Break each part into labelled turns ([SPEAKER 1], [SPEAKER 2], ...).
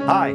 [SPEAKER 1] Hi,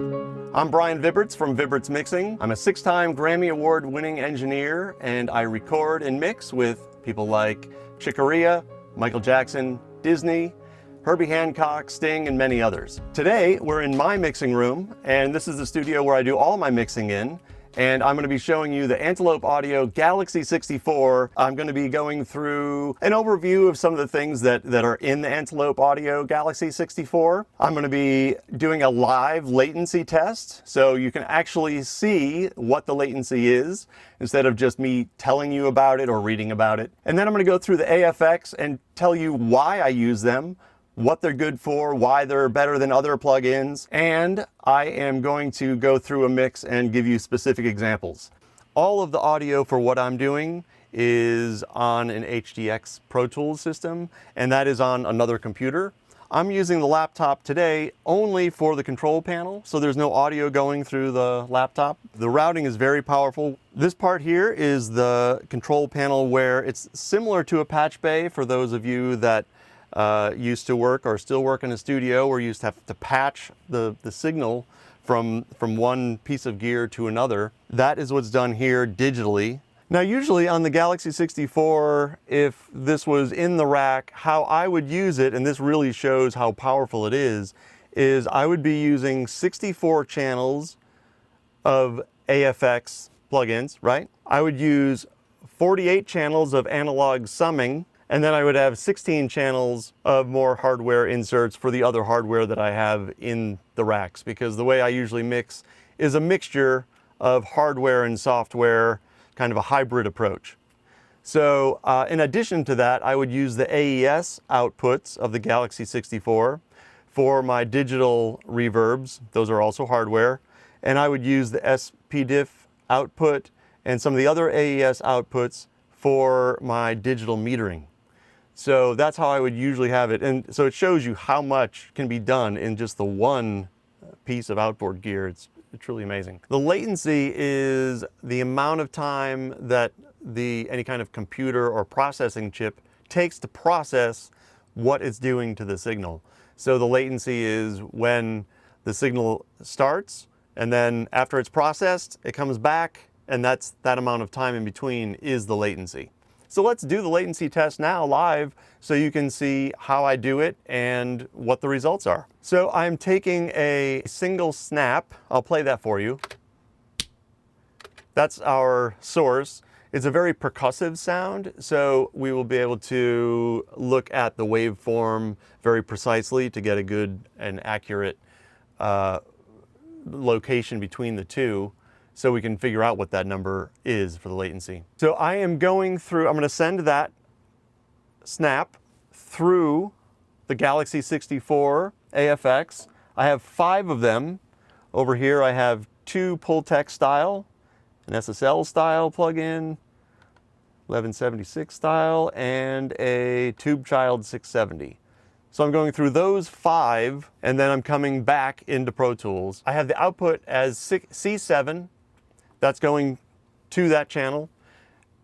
[SPEAKER 1] I'm Brian Vibberts from Vibberts Mixing. I'm a 6-time Grammy Award winning engineer, and I record and mix with people like Chick Corea, Michael Jackson, Disney, Herbie Hancock, Sting, and many others. Today, we're in my mixing room, and this is the studio where I do all my mixing in. And I'm going to be showing you the Antelope Audio Galaxy 64. I'm going to be going through an overview of some of the things that are in the Antelope Audio Galaxy 64. I'm going to be doing a live latency test, so you can actually see what the latency is instead of just me telling you about it or reading about it. And then I'm going to go through the AFX and tell you why I use them, what they're good for, why they're better than other plugins, and I am going to go through a mix and give you specific examples. All of the audio for what I'm doing is on an HDX Pro Tools system, and that is on another computer. I'm using the laptop today only for the control panel, so there's no audio going through the laptop. The routing is very powerful. This part here is the control panel where it's similar to a patch bay for those of you that used to work or still work in a studio where you used to have to patch the signal from one piece of gear to another. That is what's done here digitally. Now usually on the Galaxy 64, if this was in the rack, how I would use it, and this really shows how powerful it is I would be using 64 channels of AFX plugins, right? I would use 48 channels of analog summing, and then I would have 16 channels of more hardware inserts for the other hardware that I have in the racks, because the way I usually mix is a mixture of hardware and software, kind of a hybrid approach. So in addition to that, I would use the AES outputs of the Galaxy 64 for my digital reverbs. Those are also hardware. And I would use the SPDIF output and some of the other AES outputs for my digital metering. So that's how I would usually have it. And so it shows you how much can be done in just the one piece of outboard gear. It's truly amazing. The latency is the amount of time that any kind of computer or processing chip takes to process what it's doing to the signal. So the latency is when the signal starts, and then after it's processed, it comes back, and that amount of time in between is the latency. So let's do the latency test now live so you can see how I do it and what the results are. So I'm taking a single snap. I'll play that for you. That's our source. It's a very percussive sound, so we will be able to look at the waveform very precisely to get a good and accurate location between the two, so we can figure out what that number is for the latency. So I'm going to send that snap through the Galaxy 64 AFX. I have 5 of them. Over here I have 2 Pultec style, an SSL style plugin, 1176 style, and a TubeChild 670. So I'm going through those 5, and then I'm coming back into Pro Tools. I have the output as C7. That's going to that channel,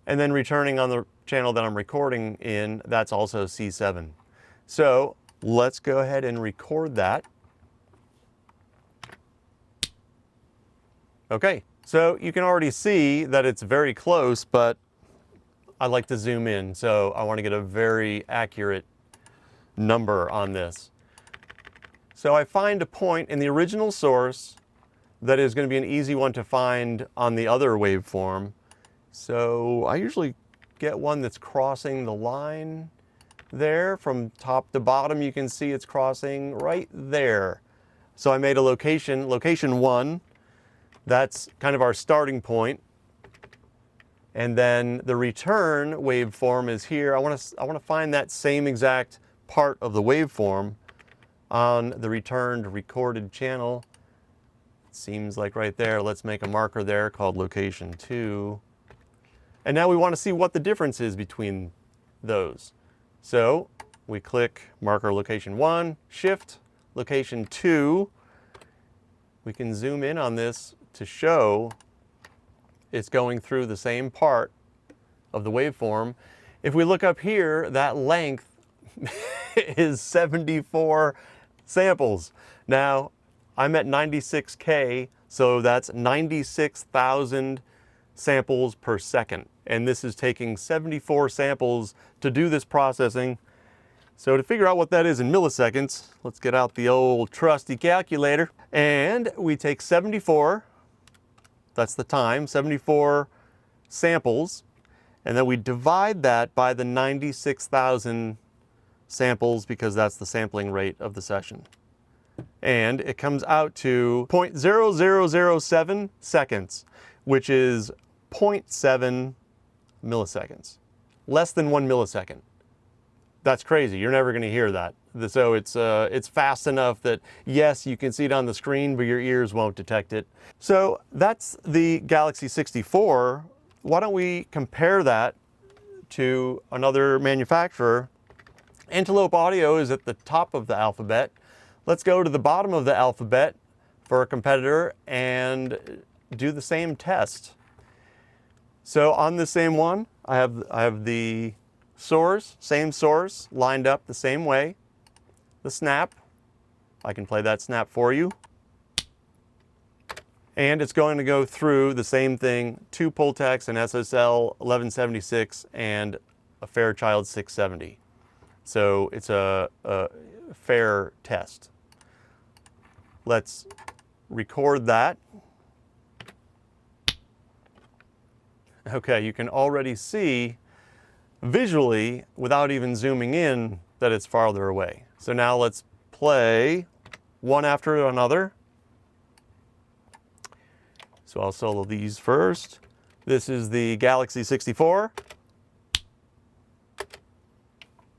[SPEAKER 1] and then returning on the channel that I'm recording in, that's also C7. So let's go ahead and record that. Okay, so you can already see that it's very close, but I like to zoom in, so I want to get a very accurate number on this. So I find a point in the original source that is going to be an easy one to find on the other waveform. So I usually get one that's crossing the line there from top to bottom. You can see it's crossing right there. So I made a location 1. That's kind of our starting point. And then the return waveform is here. I want to find that same exact part of the waveform on the returned recorded channel. Seems like right there. Let's make a marker there called location 2. And now we want to see what the difference is between those. So we click marker location 1, shift location 2. We can zoom in on this to show it's going through the same part of the waveform. If we look up here, that length is 74 samples. Now, I'm at 96K, so that's 96,000 samples per second. And this is taking 74 samples to do this processing. So to figure out what that is in milliseconds, let's get out the old trusty calculator. And we take 74, that's the time, 74 samples, and then we divide that by the 96,000 samples because that's the sampling rate of the session. And it comes out to 0.0007 seconds, which is 0.7 milliseconds. Less than 1 millisecond. That's crazy. You're never going to hear that. So it's fast enough that, yes, you can see it on the screen, but your ears won't detect it. So that's the Galaxy 64. Why don't we compare that to another manufacturer? Antelope Audio is at the top of the alphabet. Let's go to the bottom of the alphabet for a competitor and do the same test. So on the same one, I have the source, same source, lined up the same way. The snap, I can play that snap for you. And it's going to go through the same thing, 2 Pultecs, an SSL 1176, and a Fairchild 670. So it's a fair test. Let's record that. Okay, you can already see visually, without even zooming in, that it's farther away. So now let's play one after another. So I'll solo these first. This is the Galaxy 64.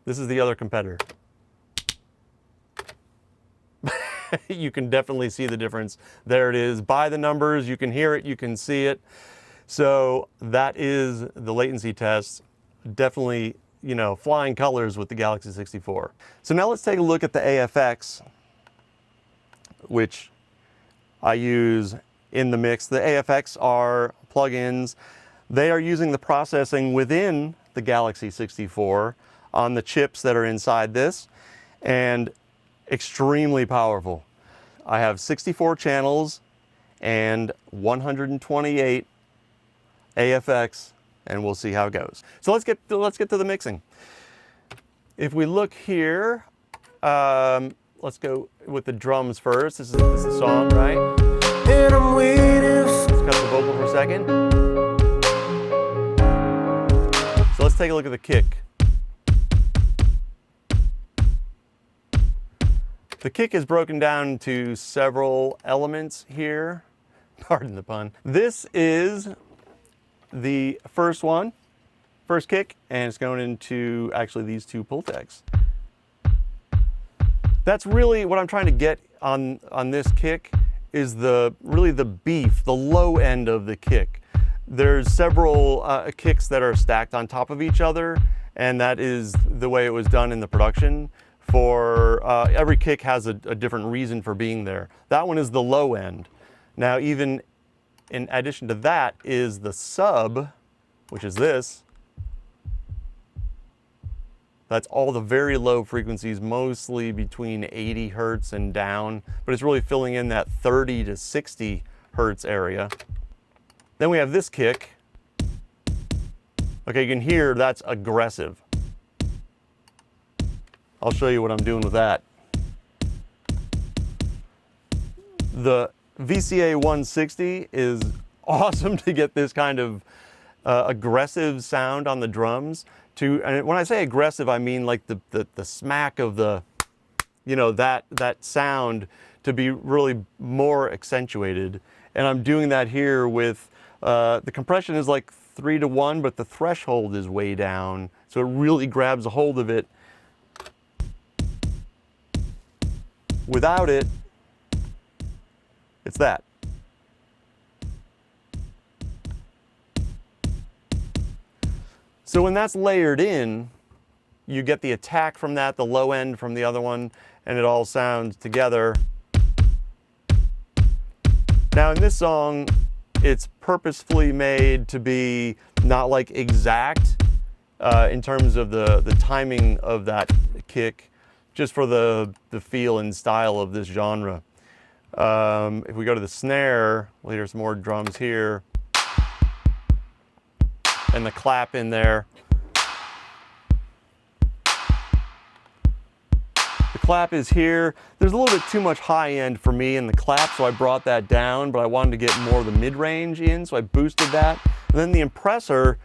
[SPEAKER 1] This is the other competitor. You can definitely see the difference. There it is. By the numbers, you can hear it, you can see it. So that is the latency test. Definitely, you know, flying colors with the Galaxy 64. So now let's take a look at the AFX, which I use in the mix. The AFX are plugins. They are using the processing within the Galaxy 64 on the chips that are inside this, and extremely powerful. I have 64 channels and 128 AFX, and we'll see how it goes. So let's get to the mixing. If we look here, let's go with the drums first. This is the song, right? And I'm waiting. Let's cut the vocal for a second. So let's take a look at the kick. The kick is broken down into several elements here. Pardon the pun. This is the first one, first kick, and it's going into actually these 2 Pultecs. That's really what I'm trying to get on this kick, is really the beef, the low end of the kick. There's several kicks that are stacked on top of each other, and that is the way it was done in the production. For every kick has a different reason for being there. That one is the low end. Now, even in addition to that is the sub, which is this. That's all the very low frequencies, mostly between 80 hertz and down, but it's really filling in that 30 to 60 hertz area. Then we have this kick. Okay, you can hear that's aggressive. I'll show you what I'm doing with that. The VCA 160 is awesome to get this kind of aggressive sound on the drums. And when I say aggressive, I mean like the smack of the, you know, that sound to be really more accentuated. And I'm doing that here with, the compression is like 3 to 1, but the threshold is way down. So it really grabs a hold of it. Without it, it's that. So when that's layered in, you get the attack from that, the low end from the other one, and it all sounds together. Now in this song, it's purposefully made to be not like exact in terms of the timing of that kick, just for the feel and style of this genre. If we go to the snare, we'll hear some more drums here. And the clap in there. The clap is here. There's a little bit too much high end for me in the clap, so I brought that down, but I wanted to get more of the mid-range in, so I boosted that. And then the compressor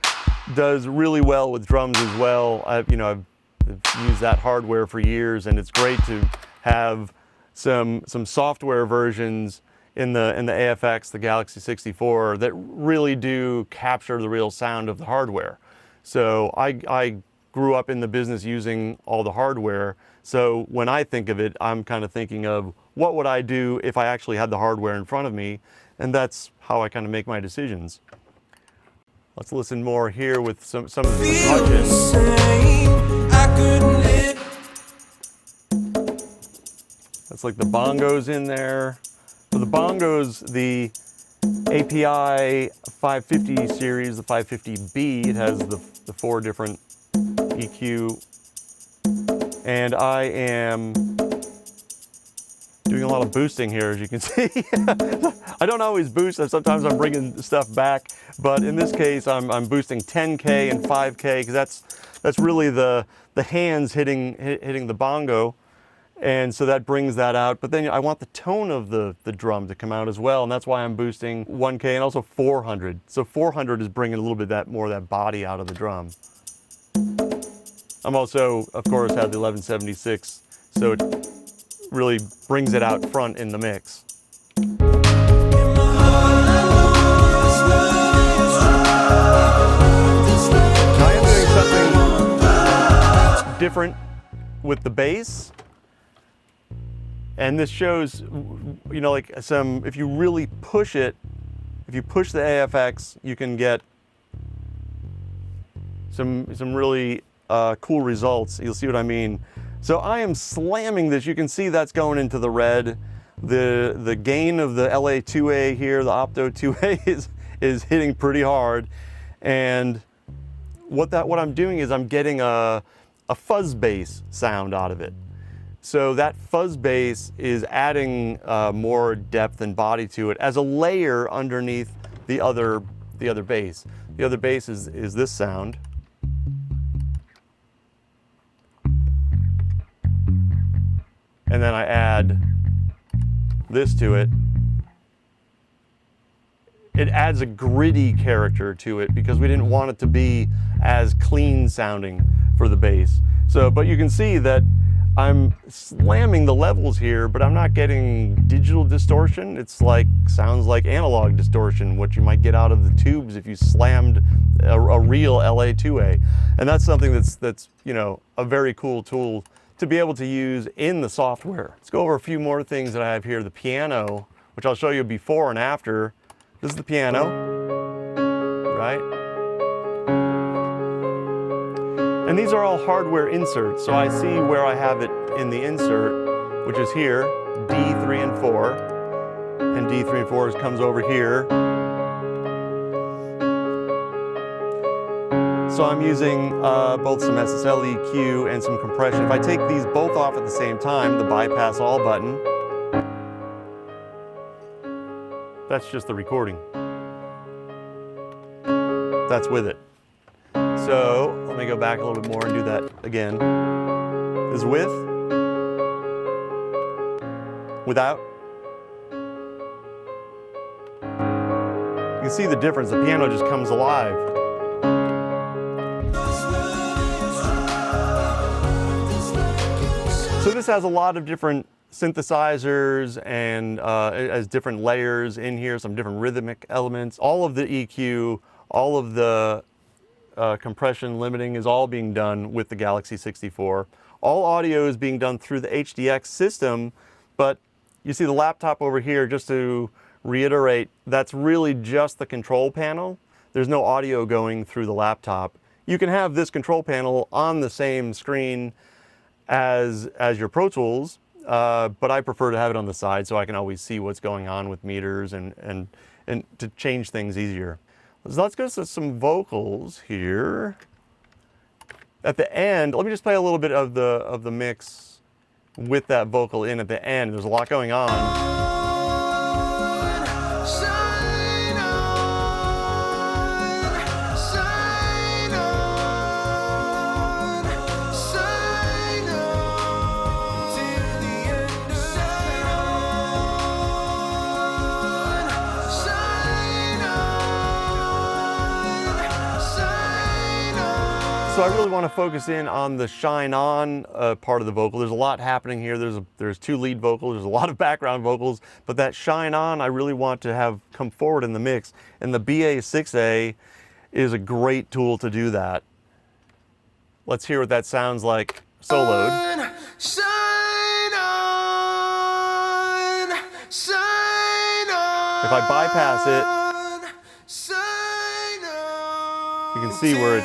[SPEAKER 1] does really well with drums as well. I've used that hardware for years, and it's great to have some software versions in the AFX, the Galaxy 64, that really do capture the real sound of the hardware. So I grew up in the business using all the hardware. So when I think of it, I'm kind of thinking of what would I do if I actually had the hardware in front of me, and that's how I kind of make my decisions. Let's listen more here with some of the percussion. That's like the bongos in there. For the bongos, the API 550 series, the 550B, it has the 4 different EQ. And I am doing a lot of boosting here, as you can see. I don't always boost, sometimes I'm bringing stuff back, but in this case I'm boosting 10K and 5K, because that's really the hands hitting the bongo, and so that brings that out. But then I want the tone of the drum to come out as well, and that's why I'm boosting 1K and also 400. So 400 is bringing a little bit more of that body out of the drum. I'm also, of course, have the 1176, so it really brings it out front in the mix. Now I am doing something different with the bass, and this shows, like if you really push it, if you push the AFX, you can get some really cool results. You'll see what I mean. So I am slamming this. You can see that's going into the red. The gain of the LA2A here, the Opto 2A is hitting pretty hard. And what I'm doing is I'm getting a fuzz bass sound out of it. So that fuzz bass is adding more depth and body to it as a layer underneath the other bass. The other bass is this sound. And then I add this to it. It adds a gritty character to it because we didn't want it to be as clean sounding for the bass. So, but you can see that I'm slamming the levels here, but I'm not getting digital distortion. It's sounds like analog distortion, what you might get out of the tubes if you slammed a real LA2A. And that's something that's a very cool tool to be able to use in the software. Let's go over a few more things that I have here. The piano, which I'll show you before and after. This is the piano, right? And these are all hardware inserts. So I see where I have it in the insert, which is here, D3 and 4. And D3 and 4 comes over here. So I'm using both some SSL EQ and some compression. If I take these both off at the same time, the bypass all button, that's just the recording. That's with it. So let me go back a little bit more and do that again. Is with, without. You can see the difference. The piano just comes alive. So this has a lot of different synthesizers and has different layers in here, some different rhythmic elements. All of the EQ, all of the compression limiting is all being done with the Galaxy 64. All audio is being done through the HDX system, but you see the laptop over here, just to reiterate, that's really just the control panel. There's no audio going through the laptop. You can have this control panel on the same screen as your Pro Tools, but I prefer to have it on the side so I can always see what's going on with meters and to change things easier. So let's go to some vocals here. At the end, let me just play a little bit of the mix with that vocal in at the end. There's a lot going on. So I really want to focus in on the shine on part of the vocal. There's a lot happening here. There's two lead vocals, there's a lot of background vocals, but that shine on I really want to have come forward in the mix. And the BA6A is a great tool to do that. Let's hear what that sounds like soloed.
[SPEAKER 2] Shine on, shine on.
[SPEAKER 1] If I bypass it,
[SPEAKER 2] Shine on,
[SPEAKER 1] you can see where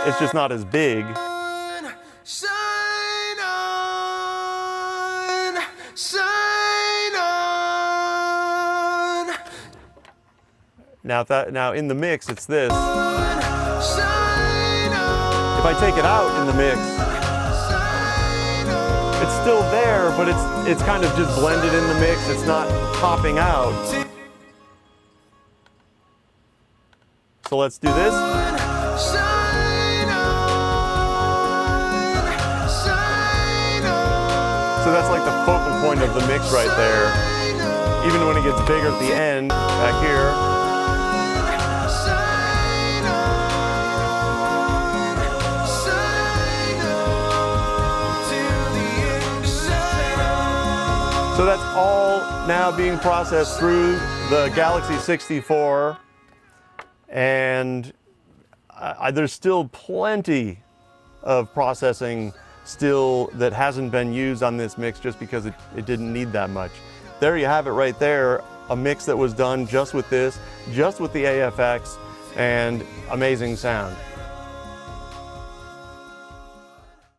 [SPEAKER 1] it's just not as big.
[SPEAKER 2] Shine on, shine on.
[SPEAKER 1] Now in the mix, it's this.
[SPEAKER 2] Shine on,
[SPEAKER 1] If I take it out in the mix, it's still there, but it's kind of just blended in the mix. It's not popping out. So let's do this.
[SPEAKER 2] shine on, shine on.
[SPEAKER 1] So that's like the focal point of the mix right there. Even when it gets bigger at the end, back here. So that's all now being processed through the Galaxy 64, and there's still plenty of processing still that hasn't been used on this mix just because it didn't need that much. There you have it right there, a mix that was done just with this, just with the AFX, and amazing sound.